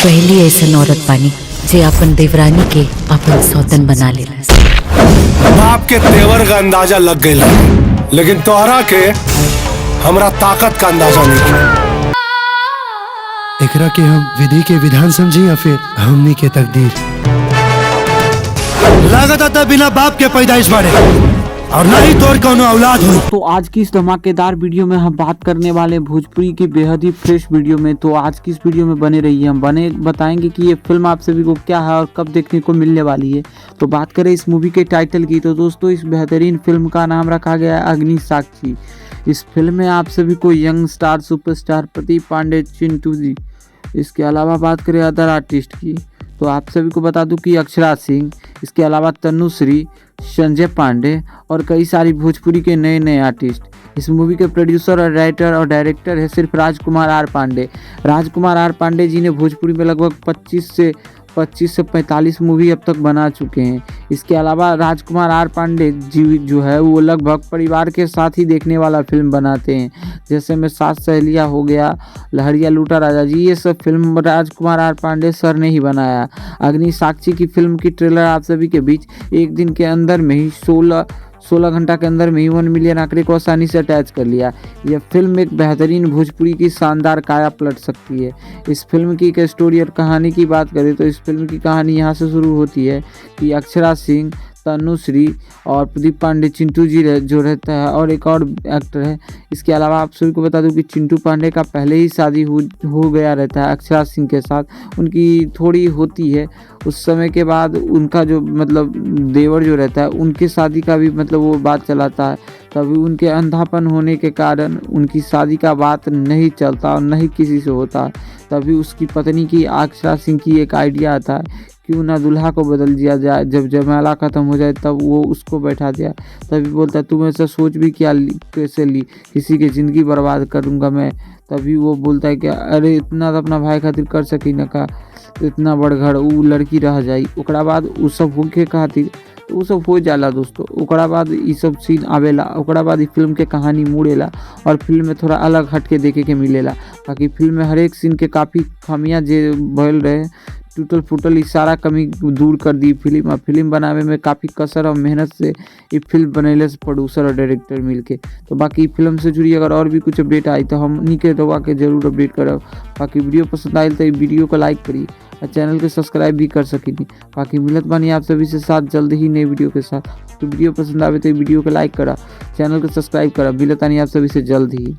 पहली ऐसन औरत पानी जे अपन देवरानी के अपन सौतन बना लेला। बाप के तेवर का अंदाजा लग गई, लेकिन तोहरा के हमरा ताकत का अंदाजा नहीं। एकरा के हम विधि के विधान समझी या फिर हमनी के तकदीर? लागत आता बिना बाप के पैदाइश बाड़े और ना ही तोर कोनो औलाद हुई। तो आज की इस धमाकेदार वीडियो में हम बात करने वाले भोजपुरी की बेहद ही फ्रेश वीडियो में। तो आज की इस वीडियो में बने रहिए, हम बताएंगे कि ये फिल्म आप सभी को क्या है और कब देखने को मिलने वाली है। तो बात करें इस मूवी के टाइटल की, तो दोस्तों इस बेहतरीन फिल्म का नाम रखा गया है अग्नि साक्षी। इस फिल्म में आप सभी को young star superstar Pradeep Pandey, Chintu ji, इसके अलावा बात करें अदर आर्टिस्ट की, तो आप सभी को बता दूं कि अक्षरा सिंह, इसके अलावा तनुश्री, संजय पांडे और कई सारी भोजपुरी के नए नए आर्टिस्ट। इस मूवी के प्रोड्यूसर और राइटर और डायरेक्टर है सिर्फ राजकुमार आर पांडे। राजकुमार आर पांडे जी ने भोजपुरी में लगभग 25 से 45 मूवी अब तक बना चुके हैं। इसके अलावा राजकुमार आर पांडे जी जो है वो लगभग परिवार के साथ ही देखने वाला फिल्म बनाते हैं, जैसे में सात सहेलियाँ हो गया, लहरिया लूटा राजा जी, ये सब film Rajkumar R Pandey sir ने ही बनाया। अग्नि साक्षी की फिल्म की ट्रेलर आप सभी के बीच एक दिन के अंदर में ही 16 घंटा के अंदर में ही 1 मिलियन आंकड़े को आसानी से अटैच कर लिया। यह फिल्म एक बेहतरीन भोजपुरी की शानदार काया पलट सकती है। इस फिल्म की एक स्टोरी और कहानी की बात करें तो इस फिल्म की कहानी यहाँ से शुरू होती है कि अक्षरा सिंह, तनुश्री और प्रदीप पांडे, चिंटू जी जो रहता है और एक और एक्टर है। इसके अलावा आप सभी को बता दूं कि चिंटू पांडे का पहले ही शादी हो गया रहता है अक्षरा सिंह के साथ, उनकी थोड़ी होती है। उस समय के बाद उनका जो मतलब देवर जो रहता है उनकी शादी का भी मतलब वो बात चलाता है, तभी उनके अंधापन होने के कारण उनकी शादी का बात नहीं चलता और नहीं किसी से होता। तभी उसकी पत्नी की अक्षरा सिंह की एक आइडिया आता है क्यों ना दूल्हा को बदल दिया जाए, जब जयमाला खत्म हो जाए तब वो उसको बैठा दिया। तभी बोलता है तुम ऐसा सोच भी क्या कैसे ली, किसी की ज़िंदगी बर्बाद करूँगा मैं। तभी वो बोलता है कि अरे इतना तो अपना भाई खातिर कर सकी न का, इतना बड़ घर वो लड़की रह जाई। ओकरा बाद वो सब होके खातिर तो वो सब हो जाला दोस्तों। ओकरा बाद ये सब सीन आवेला, ओकरा बाद फिल्म के कहानी मुड़ेला और फिल्म में थोड़ा अलग हट के देखे के मिलेला। बाकी फिल्म में हर एक सीन के काफ़ी खामियां जे भयल रहे, टूटल फूटल सारा कमी दूर कर दी फिल्म। और फिल्म बनावे में काफ़ी कसर और मेहनत से ये फिल्म बनैले से प्रोड्यूसर और डायरेक्टर मिलके। तो बाकी फिल्म से जुड़ी अगर और भी कुछ अपडेट आई तो हम नीचे दबा के जरूर अपडेट करब। बाकी वीडियो पसंद आए तो वीडियो को लाइक करिए और चैनल के सब्सक्राइब भी कर सकेंगे। बाकी मिलत बानी आप सभी से साथ जल्द ही नए वीडियो के साथ। तो वीडियो पसंद आवे तो वीडियो को लाइक करा, चैनल को सब्सक्राइब करा। मिलत बानी आप सभी से जल्द ही।